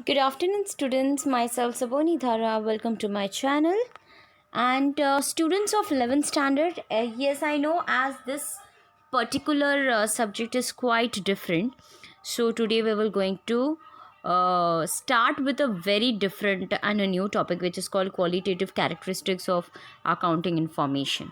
Good afternoon, students. Myself, Saboni Dhara. Welcome to my channel. And students of 11th standard, yes, I know as this particular subject is quite different. So today we will going to start with a very different and a new topic, which is called qualitative characteristics of accounting information.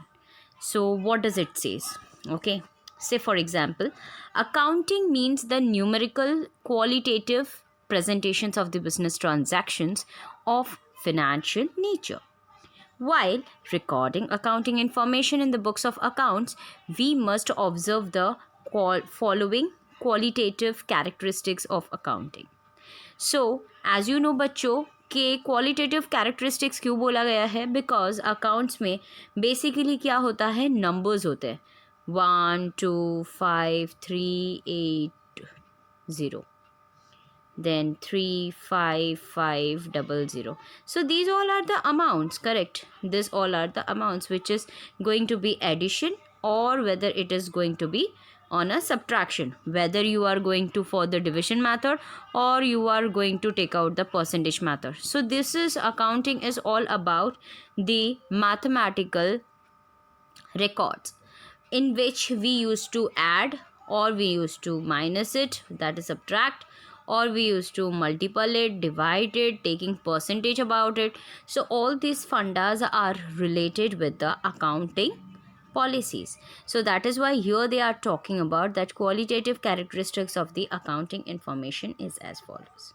So what does it says? Okay. Say for example, accounting means the numerical qualitative presentations of the business transactions of financial nature. While recording accounting information in the books of accounts, we must observe the following qualitative characteristics of accounting. So as you know बच्चों के qualitative characteristics क्यों बोला गया है? Because accounts में basically क्या होता है, नंबर्स होते हैं 1 2 5 3 8 0, then 3 5 5 0 0. So these all are the amounts, correct? This all are the amounts which is going to be addition or whether it is going to be on a subtraction, whether you are going to for the division method or you are going to take out the percentage method. So this is accounting is all about the mathematical records in which we used to add or we used to minus it, that is subtract, or we used to multiply it, divide it, taking percentage about it. So all these fundas are related with the accounting policies. So that is why here they are talking about that qualitative characteristics of the accounting information is as follows.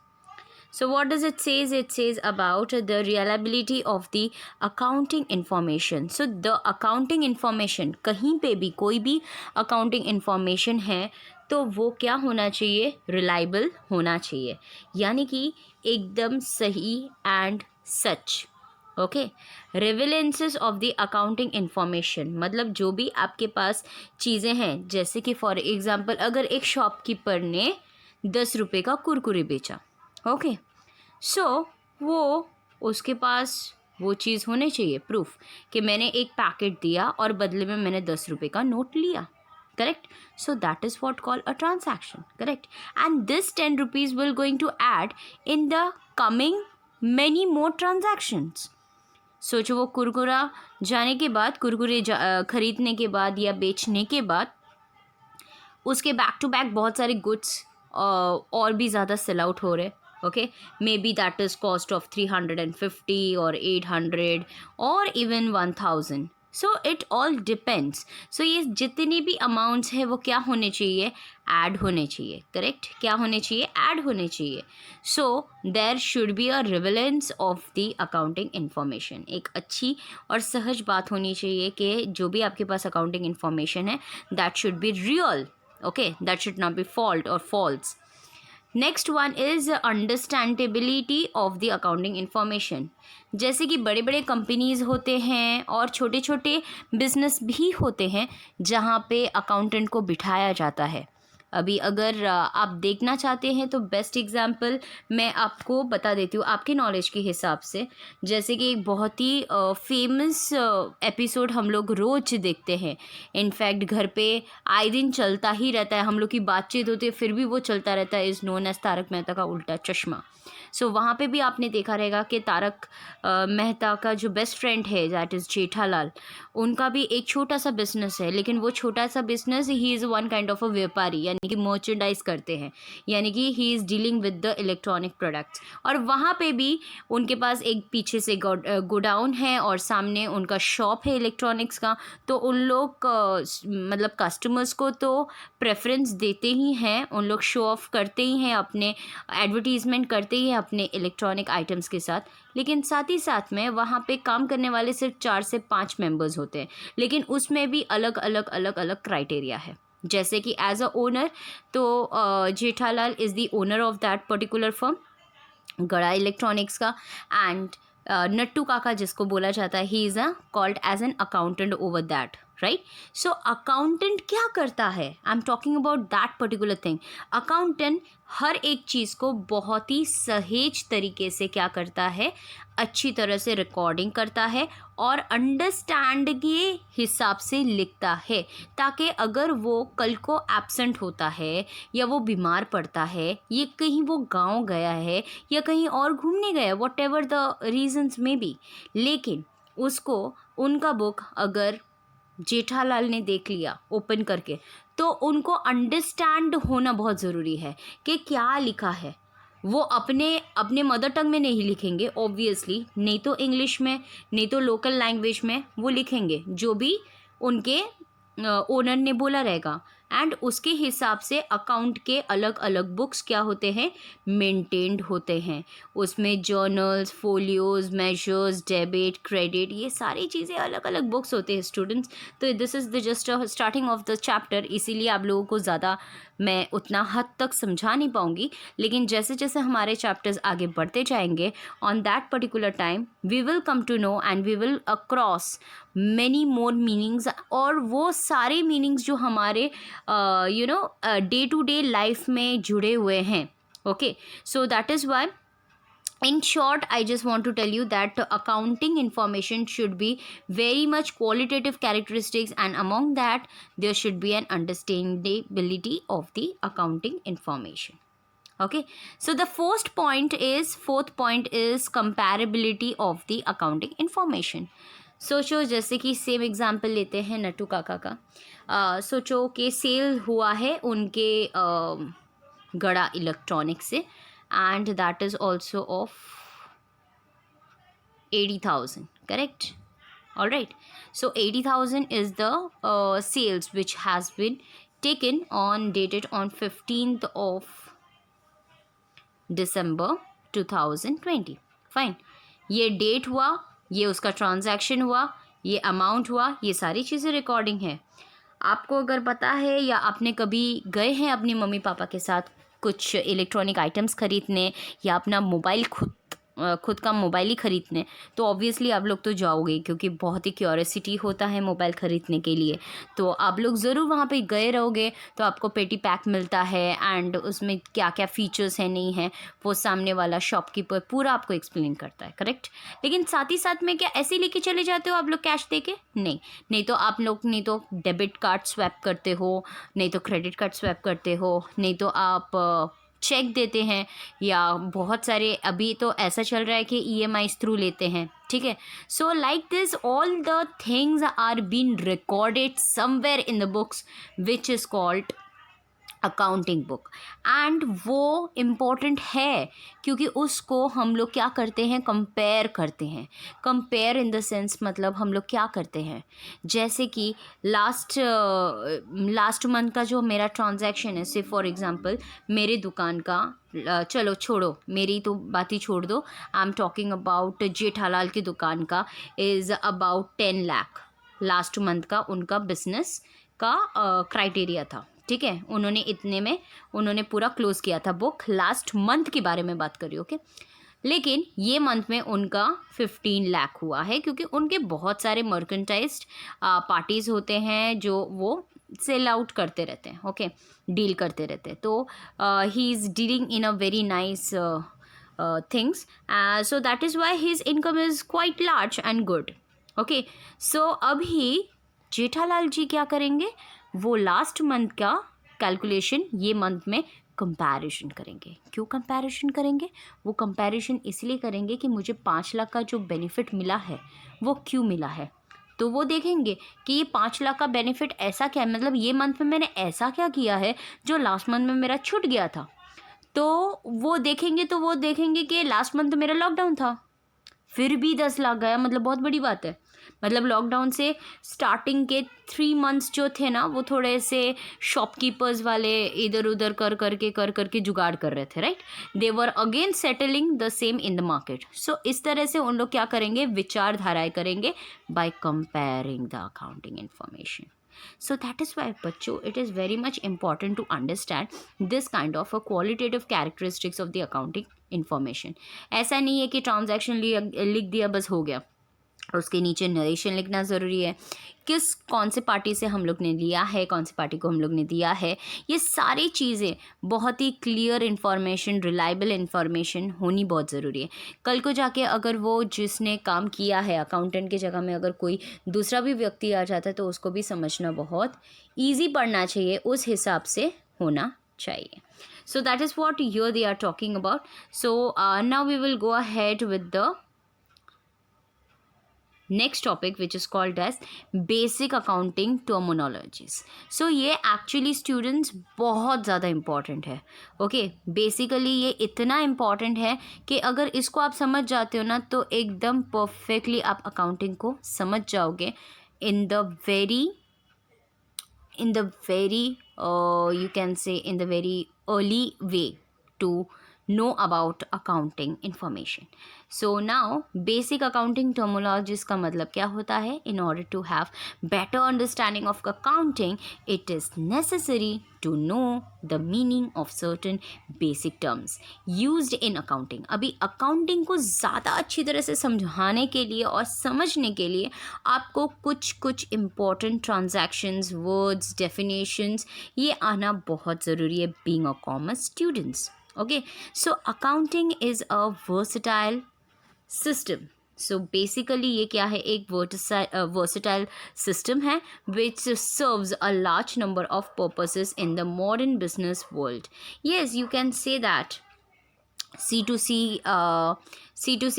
So what does it says? It says about the reliability of the accounting information. So the accounting information, कहीं पे भी कोई भी accounting information है तो वो क्या होना चाहिए? Reliable होना चाहिए, यानी कि एकदम सही and सच. Okay. Relevances of the accounting information मतलब जो भी आपके पास चीज़ें हैं, जैसे कि फॉर एग्जांपल अगर एक शॉपकीपर ने 10 रुपये का कुरकुरे बेचा, ओके, सो वो उसके पास वो चीज़ होने चाहिए प्रूफ कि मैंने एक पैकेट दिया और बदले में मैंने 10 रुपये का नोट लिया, correct? So that is what called a transaction, correct? And this 10 rupees will going to add in the coming many more transactions. सोचो वो कुरकुरा जाने के बाद, कुरकुरे खरीदने के बाद या बेचने के बाद उसके बैक टू बैक बहुत सारे गुड्स और भी ज़्यादा सेल आउट हो रहे, okay, may be that is cost of 350 और 800 और even 1000. So it all depends. So ये जितनी भी अमाउंट्स है वो क्या होने चाहिए? ऐड होने चाहिए, करेक्ट? क्या होने चाहिए? ऐड होने चाहिए. So there should be a relevance of the accounting information. एक अच्छी और सहज बात होनी चाहिए कि जो भी आपके पास अकाउंटिंग इन्फॉर्मेशन है that should be real, okay, that should not be fault or false. Next one is understandability of the accounting information. जैसे कि बड़े बड़े कंपनीज़ होते हैं और छोटे छोटे बिजनेस भी होते हैं जहाँ पे अकाउंटेंट को बिठाया जाता है. अभी अगर आप देखना चाहते हैं तो बेस्ट एग्जांपल मैं आपको बता देती हूँ आपके नॉलेज के हिसाब से. जैसे कि एक बहुत ही फेमस एपिसोड हम लोग रोज़ देखते हैं, इनफैक्ट घर पे आए दिन चलता ही रहता है, हम लोग की बातचीत होती है फिर भी वो चलता रहता है, is known as Taarak Mehta Ka Ooltah चश्मा. सो वहाँ पे भी आपने देखा रहेगा कि तारक मेहता का जो बेस्ट फ्रेंड है दैट इज़ जेठालाल, उनका भी एक छोटा सा बिजनेस है, लेकिन वो छोटा सा business he is one kind of a व्यापारी, यानी कि मर्चेंडाइज करते हैं, यानी कि ही is dealing with the electronic products. और वहाँ पे भी उनके पास एक पीछे से गोडाउन है और सामने उनका शॉप है इलेक्ट्रॉनिक्स का. तो उन लोग मतलब कस्टमर्स को तो प्रेफरेंस देते ही हैं, उन लोग शो ऑफ करते ही हैं, अपने एडवर्टीज़मेंट करते ही हैं अपने इलेक्ट्रॉनिक आइटम्स के साथ. लेकिन साथ ही साथ में वहाँ पे काम करने वाले सिर्फ 4 से 5 मेंबर्स होते हैं, लेकिन उसमें भी अलग अलग अलग अलग क्राइटेरिया है. जैसे कि एज अ ओनर तो Jethalal is the owner of that particular firm Gada electronics का. एंड नट्टू काका जिसको बोला जाता है he is a called as an accountant over that right. So accountant क्या करता है, I am talking about that particular thing. Accountant हर एक चीज़ को बहुत ही सहेज तरीके से क्या करता है, अच्छी तरह से रिकॉर्डिंग करता है और अंडरस्टैंड के हिसाब से लिखता है, ताकि अगर वो कल को एब्सेंट होता है या वो बीमार पड़ता है या कहीं वो गांव गया है या कहीं और घूमने गया, वॉट एवर द रीजन्स में बी, लेकिन उसको उनका बुक अगर जेठालाल ने देख लिया ओपन करके, तो उनको अंडरस्टैंड होना बहुत ज़रूरी है कि क्या लिखा है. वो अपने अपने मदर टंग में नहीं लिखेंगे ऑब्वियसली, नहीं तो इंग्लिश में, नहीं तो लोकल लैंग्वेज में वो लिखेंगे जो भी उनके ओनर ने बोला रहेगा. एंड उसके हिसाब से अकाउंट के अलग अलग बुक्स क्या होते हैं, मेंटेन्ड होते हैं. उसमें journals, folios, measures, debit, credit, ये सारी चीज़ें अलग अलग बुक्स होते हैं स्टूडेंट्स. तो this is the just starting of the chapter, इसीलिए आप लोगों को ज़्यादा मैं उतना हद तक समझा नहीं पाऊँगी, लेकिन जैसे जैसे हमारे चैप्टर्स आगे बढ़ते जाएंगे, on that particular time we will come to know and we will across many more meanings, और वो सारे मीनिंग्स जो हमारे डे टू डे लाइफ में जुड़े हुए हैं. Okay, so that is Y in short, I just want to tell you that accounting information should be very much qualitative characteristics, and among that there should be an understandability of the accounting information. Okay, so the fourth point is comparability of the accounting information. सोचो जैसे कि same example लेते हैं नट्टू काका का. सोचो कि cell हुआ है उनके गड़ा इलेक्ट्रॉनिक से, and that is also of 80,000, correct? All right, so 80,000 is the sales which has been taken on dated on 15th of December 2020. Fine, ये डेट हुआ, ये उसका ट्रांजैक्शन हुआ, ये अमाउंट हुआ, ये सारी चीज़ें रिकॉर्डिंग है. आपको अगर पता है या आपने कभी गए हैं अपनी मम्मी पापा के साथ कुछ इलेक्ट्रॉनिक आइटम्स खरीदने या अपना मोबाइल खुद का मोबाइल ही खरीदने, तो ऑब्वियसली आप लोग तो जाओगे, क्योंकि बहुत ही क्यूरियोसिटी होता है मोबाइल ख़रीदने के लिए. तो आप लोग ज़रूर वहाँ पे गए रहोगे, तो आपको पेटी पैक मिलता है एंड उसमें क्या क्या फ़ीचर्स हैं नहीं है वो सामने वाला शॉपकीपर पूरा आपको एक्सप्लेन करता है, करेक्ट. लेकिन साथ ही साथ में क्या ऐसे लेके चले जाते हो आप लोग कैश दे के? नहीं तो आप लोग नहीं तो डेबिट कार्ड स्वैप करते हो, नहीं तो क्रेडिट कार्ड स्वैप करते हो, नहीं तो आप चेक देते हैं, या बहुत सारे अभी तो ऐसा चल रहा है कि EMIs थ्रू लेते हैं. ठीक है, so like this all the things are been recorded somewhere in the books which is called accounting book. And वो इम्पॉर्टेंट है क्योंकि उसको हम लोग क्या करते हैं, कंपेयर करते हैं. कंपेयर इन द सेंस मतलब हम लोग क्या करते हैं, जैसे कि लास्ट मंथ का जो मेरा ट्रांजैक्शन है, से फॉर एग्जांपल मेरे दुकान का, चलो छोड़ो मेरी तो बात ही छोड़ दो, आई एम टॉकिंग अबाउट जेठालाल की दुकान का, is about 10 lakh last month का उनका बिजनेस का क्राइटेरिया था. ठीक है, उन्होंने इतने में उन्होंने पूरा क्लोज़ किया था बुक. लास्ट मंथ के बारे में बात करी, ओके. लेकिन ये मंथ में उनका 15 लाख हुआ है, क्योंकि उनके बहुत सारे मर्केंटाइज्ड पार्टीज़ होते हैं जो वो सेल आउट करते रहते हैं, ओके, डील करते रहते हैं. तो he is dealing in a very nice things, so that is why his income is quite large and good. Okay, so अभी जेठालाल जी क्या करेंगे, वो लास्ट मंथ का कैलकुलेशन ये मंथ में कंपैरिजन करेंगे. क्यों कंपैरिजन करेंगे? वो कंपैरिजन इसलिए करेंगे कि मुझे 5 लाख का जो बेनिफिट मिला है वो क्यों मिला है. तो वो देखेंगे कि ये 5 लाख का बेनिफिट ऐसा क्या है, मतलब ये मंथ में मैंने ऐसा क्या किया है जो लास्ट मंथ में मेरा छूट गया था. तो वो देखेंगे कि लास्ट मंथ मेरा लॉकडाउन था, फिर भी 10 लाख गया, मतलब बहुत बड़ी बात है. मतलब लॉकडाउन से स्टार्टिंग के 3 मंथ्स जो थे ना, वो थोड़े से शॉपकीपर्स वाले इधर उधर कर करके जुगाड़ कर रहे थे, right. They were again settling the same in the market. So इस तरह से उन लोग क्या करेंगे, विचारधाराएं करेंगे by comparing the accounting information. So that is why बच्चों it is very much important to understand this kind of a qualitative characteristics of the accounting information. ऐसा नहीं है कि ट्रांजैक्शन लिख दिया बस हो गया. उसके नीचे नरेशन लिखना ज़रूरी है, कौन से पार्टी से हम लोग ने लिया है, कौन सी पार्टी को हम लोग ने दिया है, ये सारी चीज़ें बहुत ही क्लियर इन्फॉर्मेशन, रिलायबल इन्फॉर्मेशन होनी बहुत ज़रूरी है। कल को जाके अगर वो जिसने काम किया है अकाउंटेंट की जगह में अगर कोई दूसरा भी व्यक्ति आ जाता है तो उसको भी समझना बहुत ईजी पड़ना चाहिए, उस हिसाब से होना चाहिए. So that is what here they are talking about. So now we will go ahead with the next topic, which is called as basic accounting terminologies. So ये actually students बहुत ज़्यादा important है. Okay, basically ये इतना important है कि अगर इसको आप समझ जाते हो ना तो एकदम perfectly आप accounting को समझ जाओगे in the very you can say in the very early way to know about accounting information. So now basic accounting terminologies का मतलब क्या होता है? In order to have better understanding of accounting, it is necessary to know the meaning of certain basic terms used in accounting. अभी accounting को ज़्यादा अच्छी तरह से समझाने के लिए और समझने के लिए आपको कुछ important transactions, words, definitions ये आना बहुत ज़रूरी है being a commerce students. Okay, so accounting is a versatile system. So basically ये क्या है? एक versatile system है which serves a large number of purposes in the modern business world. Yes, you can say that C2C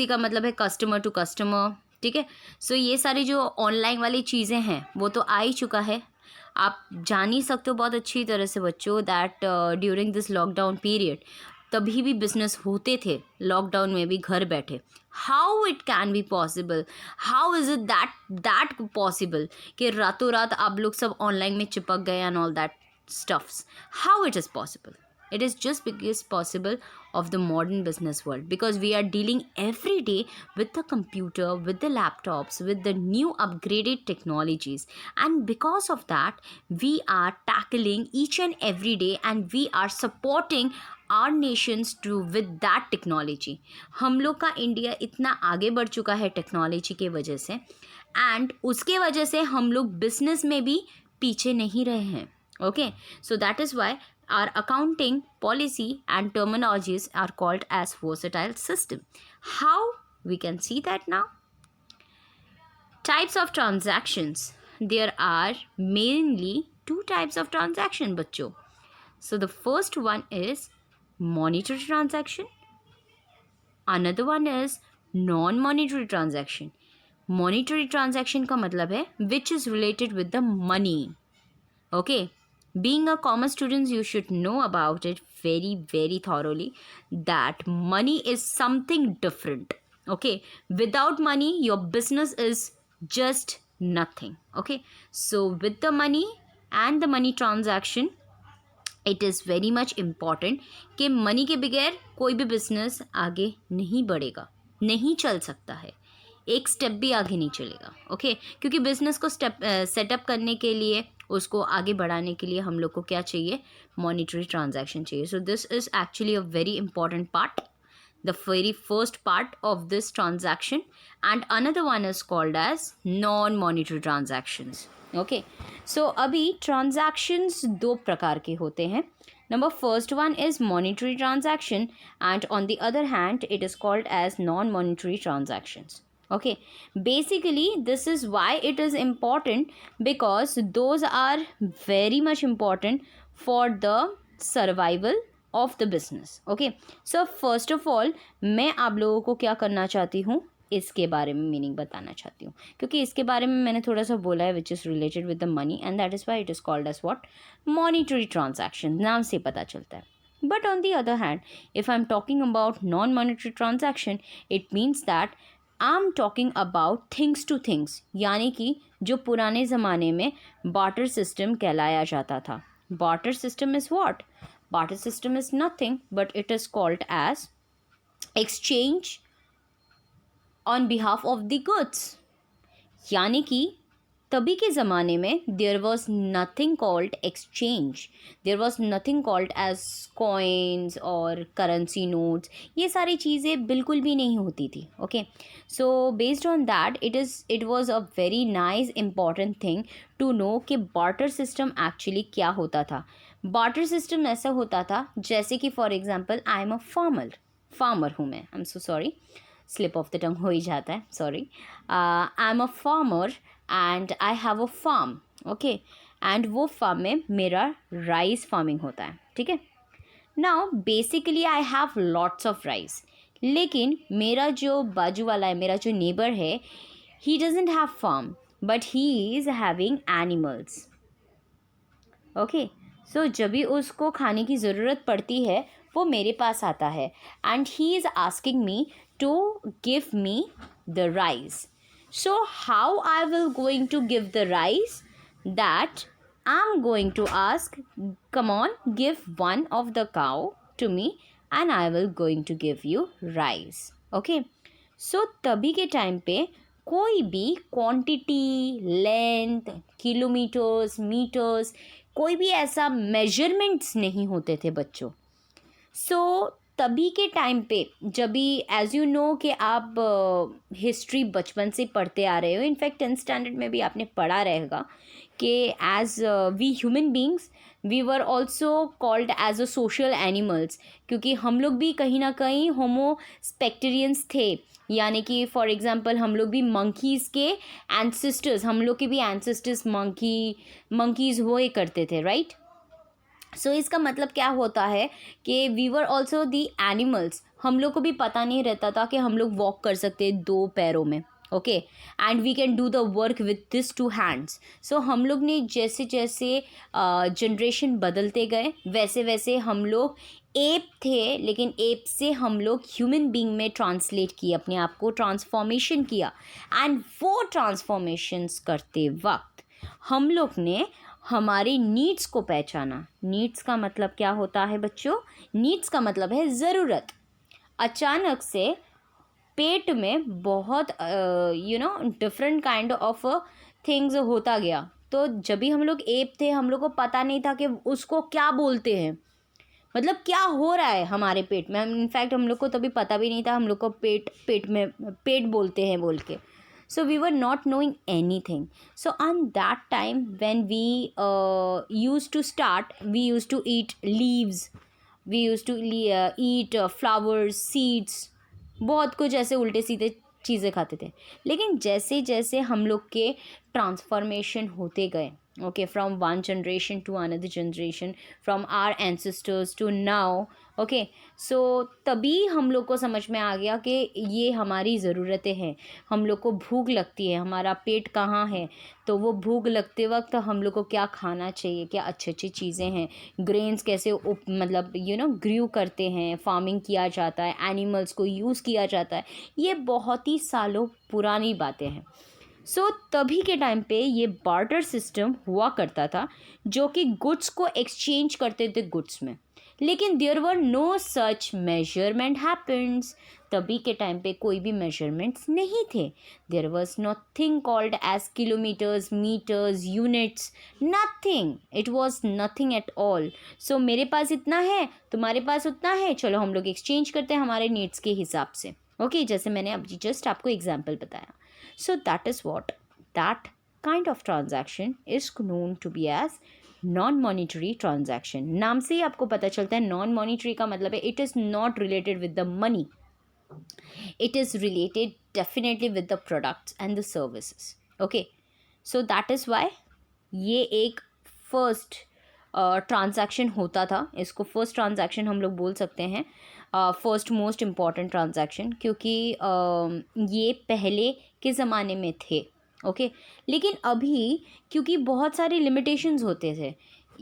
का मतलब है customer to customer. ठीक है, सो ये सारी जो ऑनलाइन वाली चीज़ें हैं वो तो आ ही चुका है. आप जान ही सकते हो बहुत अच्छी तरह से बच्चों that during this lockdown period तभी भी बिजनेस होते थे, लॉकडाउन में भी घर बैठे. How it can be possible? How is it that possible कि रातों रात आप लोग सब ऑनलाइन में चिपक गए and all that stuffs? How it is possible? It is just because possible of the modern business world, because we are dealing every day with the computer, with the laptops, with the new upgraded technologies, and because of that we are tackling each and every day and we are supporting our nations to with that technology. हम लोग का India इतना आगे बढ़ चुका है technology के वजह से, एंड उसके वजह से हम लोग बिजनेस में भी पीछे नहीं रहे हैं. Okay, so that is why our accounting policy and terminologies are called as versatile system. How we can see that now? Types of transactions. There are mainly two types of transaction, बच्चों. So the first one is monetary transaction. Another one is non-monetary transaction. Monetary transaction का मतलब है which is related with the money. Okay, being a commerce student you should know about it very thoroughly that money is something different. Okay, without money your business is just nothing. Okay, so with the money and the money transaction it is very much important कि money के बगैर कोई भी business आगे नहीं बढ़ेगा, नहीं चल सकता है, एक स्टेप भी आगे नहीं चलेगा. ओके, क्योंकि बिजनेस को सेटअप करने के लिए, उसको आगे बढ़ाने के लिए हम लोग को क्या चाहिए? मॉनिटरी ट्रांजैक्शन चाहिए. सो this is actually a very important part, the very first part of this transaction, and another one is called as non-monetary transactions. Okay, so अभी transactions दो प्रकार के होते हैं. Number first one is monetary transaction and on the other hand it is called as non-monetary transactions. Okay, basically this is why it is important because those are very much important for the survival of the business. Okay, so first of all मैं आप लोगों को क्या करना चाहती हूँ, इसके बारे में मीनिंग बताना चाहती हूँ, क्योंकि इसके बारे में मैंने थोड़ा सा बोला है which is related with the money and that is why it is called as what? Monetary transaction. नाम से पता चलता है. But on the other hand if I am talking about non monetary transaction it means that I am talking about things to things, यानी कि जो पुराने ज़माने में बार्टर सिस्टम कहलाया जाता था. Barter system is what? Barter system is nothing but it is called as exchange on behalf of the goods. यानी कि तभी के ज़माने में there was nothing called exchange, there was nothing called as coins और करेंसी नोट्स, ये सारी चीज़ें बिल्कुल भी नहीं होती थी. Okay, so based on that it was a very nice important thing to know कि बार्टर सिस्टम एक्चुअली क्या होता था. बार्टर सिस्टम ऐसा होता था जैसे कि for example I am a farmer हूँ मैं, I am so sorry, slip of the tongue हो ही जाता है, sorry. I am a farmer and I have a farm. Okay, and वो फार्म में मेरा राइस फार्मिंग होता है. ठीक है, now basically I have lots of rice, लेकिन मेरा जो बाजू वाला है, मेरा जो नेबर है, he doesn't have farm but he is having animals. Okay, so जब भी उसको खाने की ज़रूरत पड़ती है वो मेरे पास आता है and he is asking me to give me the rice. So how I will going to give the rice? That I'm going to ask, come on, give one of the cow to me and I will going to give you rice. Okay, so तभी के time पे कोई भी quantity, length, kilometres, metres, कोई भी ऐसा measurements नहीं होते थे बच्चों. सो तभी के टाइम पे जब भी एज यू नो कि आप हिस्ट्री बचपन से पढ़ते आ रहे हो, इनफैक्ट 10th स्टैंडर्ड में भी आपने पढ़ा रहेगा कि as we human beings we were also called as a social animals, क्योंकि हम लोग भी कहीं ना कहीं होमो स्पेक्टेरियंस थे. यानी कि फॉर एग्जांपल हम लोग भी मंकीज़ के एंसेस्टर्स, हम लोग के भी एंसेस्टर्स मंकीज़ हुए करते थे, राइट. सो इसका मतलब क्या होता है कि we were also the animals. हम लोग को भी पता नहीं रहता था कि हम लोग वॉक कर सकते हैं 2 पैरों में. Okay, and we can do the work with this 2 hands. So हम लोग ने जैसे जैसे जनरेशन बदलते गए वैसे वैसे हम लोग एप थे, लेकिन एप से हम लोग ह्यूमन बींग में ट्रांसलेट किए, अपने आप को ट्रांसफॉर्मेशन किया. एंड वो ट्रांसफॉर्मेशंस करते वक्त हम लोग ने हमारे नीड्स को पहचाना. नीड्स का मतलब क्या होता है बच्चों? नीड्स का मतलब है ज़रूरत. अचानक से पेट में बहुत डिफरेंट काइंड ऑफ थिंग्स होता गया. तो जब भी हम लोग एप थे हम लोग को पता नहीं था कि उसको क्या बोलते हैं, मतलब क्या हो रहा है हमारे पेट में. इनफैक्ट हम लोग को तभी पता भी नहीं था हम लोग को पेट में पेट बोलते हैं बोल के. So we were not knowing anything. So on that time when we used to start, we used to eat leaves, we used to eat flowers, seeds, बहुत कुछ ऐसे उल्टे सीधे चीज़ें खाते थे. लेकिन जैसे जैसे हम लोग के ट्रांसफॉर्मेशन होते गए, okay, from one generation to another generation, from our ancestors to now, okay, so तभी हम लोग को समझ में आ गया कि ये हमारी ज़रूरतें हैं. हम लोग को भूख लगती है, हमारा पेट कहाँ है, तो वो भूख लगते वक्त हम लोग को क्या खाना चाहिए, क्या अच्छी अच्छी चीज़ें हैं, ग्रेन्स कैसे मतलब ग्रू करते हैं, फार्मिंग किया जाता है, एनिमल्स को यूज़ किया जाता है, ये बहुत ही सालों पुरानी बातें हैं. सो तभी के टाइम पे ये बार्टर सिस्टम हुआ करता था जो कि गुड्स को एक्सचेंज करते थे गुड्स में. लेकिन there were no such measurement happens. तभी के टाइम पे कोई भी मेजरमेंट्स नहीं थे. There was nothing called as kilometres, metres, units, nothing. It was nothing at all. So मेरे पास इतना है, तुम्हारे पास उतना है, चलो हम लोग एक्सचेंज करते हैं हमारे नीड्स के हिसाब से. ओके, जैसे मैंने अभी जस्ट आपको एग्जाम्पल बताया. So that is what that kind of transaction is known to be as non-monetary transaction. नाम से ही आपको पता चलता है non-monetary का मतलब है it is not related with the money. It is related definitely with the products and the services. Okay, so that is why ये एक first ट्रांजैक्शन होता था. इसको फर्स्ट ट्रांजैक्शन हम लोग बोल सकते हैं, फर्स्ट मोस्ट इम्पॉर्टेंट ट्रांजैक्शन, क्योंकि ये पहले के ज़माने में थे. ओके, लेकिन अभी क्योंकि बहुत सारे लिमिटेशंस होते थे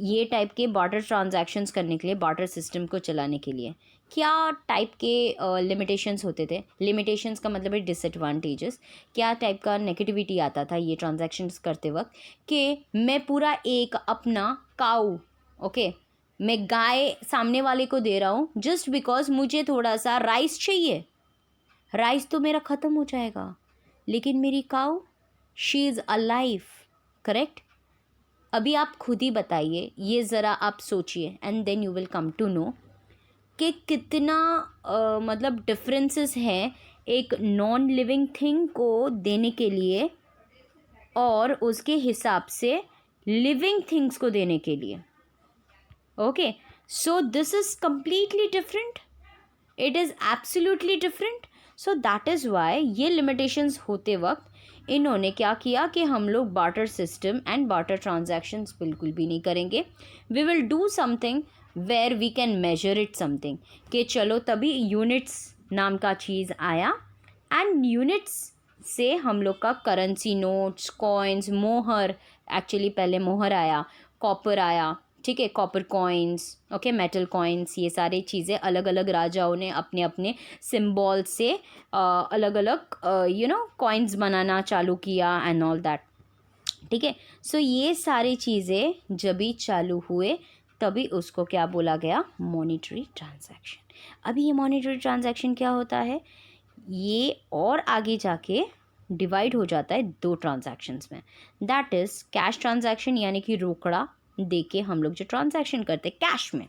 ये टाइप के बार्टर ट्रांजैक्शंस करने के लिए, बार्टर सिस्टम को चलाने के लिए क्या टाइप के लिमिटेशंस होते थे. लिमिटेशंस का मतलब है डिसएडवांटेजेस. क्या टाइप का नेगेटिविटी आता था ये ट्रांजैक्शंस करते वक्त कि मैं पूरा एक अपना काऊ, ओके, मैं गाय सामने वाले को दे रहा हूँ जस्ट बिकॉज मुझे थोड़ा सा राइस चाहिए. राइस तो मेरा ख़त्म हो जाएगा, लेकिन मेरी cow, she is alive, correct? अभी आप खुद ही बताइए, ये ज़रा आप सोचिए and then you will come to know कि कितना मतलब डिफरेंसेस हैं एक नॉन लिविंग थिंग को देने के लिए और उसके हिसाब से लिविंग थिंग्स को देने के लिए. Okay, so this is completely different. It is absolutely different. So that is why ये लिमिटेशंस होते वक्त इन्होंने क्या किया कि हम लोग barter system and barter transactions बिल्कुल भी नहीं करेंगे. We will do something where we can measure it something, कि चलो तभी यूनिट्स नाम का चीज़ आया एंड यूनिट्स से हम लोग का करेंसी नोट्स, कॉइन्स, मोहर, एक्चुअली पहले मोहर आया, कॉपर आया, ठीक है, copper coins, okay, metal coins, ये सारी चीज़ें अलग अलग राजाओं ने अपने अपने सिम्बॉल से अलग अलग कॉइन्स बनाना चालू किया एंड ऑल दैट. ठीक है, सो ये सारी चीज़ें जब भी चालू हुए तभी उसको क्या बोला गया? Monetary transaction. अभी ये मॉनेटरी ट्रांजैक्शन क्या होता है? ये और आगे जाके डिवाइड हो जाता है दो ट्रांजैक्शंस में. दैट इज़ कैश ट्रांजैक्शन, यानी कि रोकड़ा दे के हम लोग जो ट्रांजैक्शन करते हैं कैश में,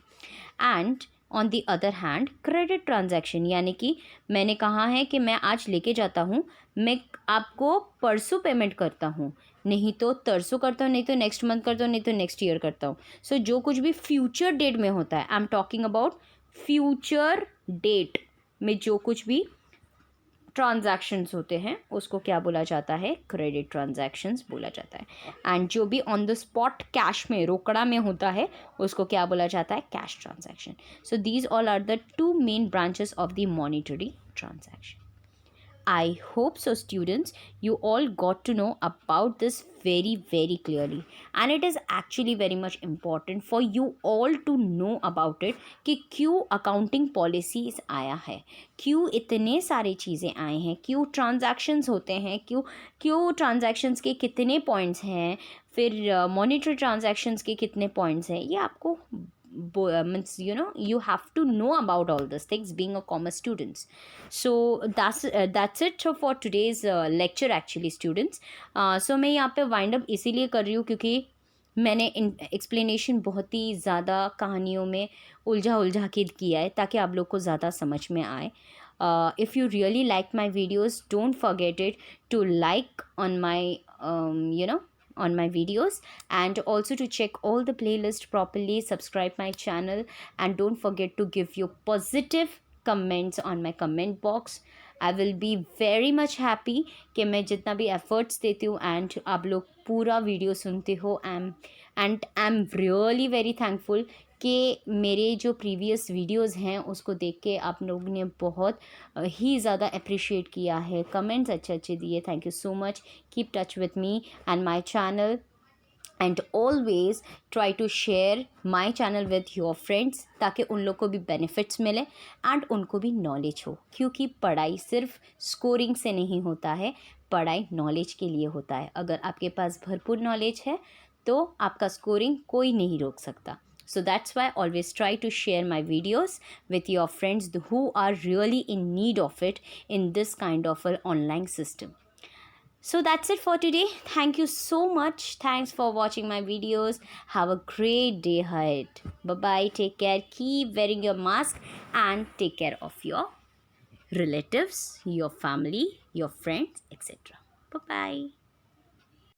and on the other hand credit transaction, यानी कि मैंने कहा है कि मैं आज लेके जाता हूँ, मैं आपको परसों पेमेंट करता हूँ, नहीं तो तरसों करता हूँ, नहीं तो नेक्स्ट मंथ करता हूँ, नहीं तो नेक्स्ट ईयर करता हूँ. सो जो कुछ भी फ्यूचर डेट में होता है, I am talking about future date में जो कुछ भी ट्रांजैक्शंस होते हैं उसको क्या बोला जाता है? क्रेडिट ट्रांजैक्शंस बोला जाता है. एंड जो भी ऑन द स्पॉट कैश में, रोकड़ा में होता है, उसको क्या बोला जाता है? Cash transaction. So these all are the two main branches of the monetary transaction. I hope so, students, you all got to know about this very, very clearly. And it is actually very much important for you all to know about it कि क्यों accounting policies आया है, क्यों इतने सारे चीज़ें आए हैं, क्यों ट्रांजैक्शंस होते हैं, क्यों ट्रांजैक्शंस के कितने पॉइंट्स हैं, फिर मॉनेटरी ट्रांजैक्शंस के कितने पॉइंट्स हैं. ये आपको means you have to know about all these things being a commerce students. So that's it for today's lecture actually, students. So मैं यहाँ पे वाइंड अप इसीलिए कर रही हूँ क्योंकि मैंने एक्सप्लेनेशन बहुत ही ज़्यादा कहानियों में उलझा के किया है ताकि आप लोग को ज़्यादा समझ में आए. If you really like my videos, don't forget it to like on my on my videos, and also to check all the playlist properly, subscribe my channel, and don't forget to give your positive comments on my comment box. I will be very much happy कि मैं जितना भी efforts देती हूँ and आप लोग पूरा video सुनते हो. and I'm really very thankful कि मेरे जो प्रीवियस वीडियोस हैं उसको देख के आप लोगों ने बहुत ही ज़्यादा अप्रिशिएट किया है, कमेंट्स अच्छे अच्छे दिए. Thank you so much. Keep touch with me and my channel, and always try to share my channel with your friends ताकि उन लोग को भी बेनिफिट्स मिले एंड उनको भी नॉलेज हो, क्योंकि पढ़ाई सिर्फ स्कोरिंग से नहीं होता है, पढ़ाई नॉलेज के लिए होता है. अगर आपके पास भरपूर नॉलेज है तो आपका स्कोरिंग कोई नहीं रोक सकता. So that's why always try to share my videos with your friends who are really in need of it in this kind of an online system. So that's it for today. Thank you so much. Thanks for watching my videos. Have a great day ahead. Bye-bye. Take care. Keep wearing your mask and take care of your relatives, your family, your friends, etc. Bye-bye.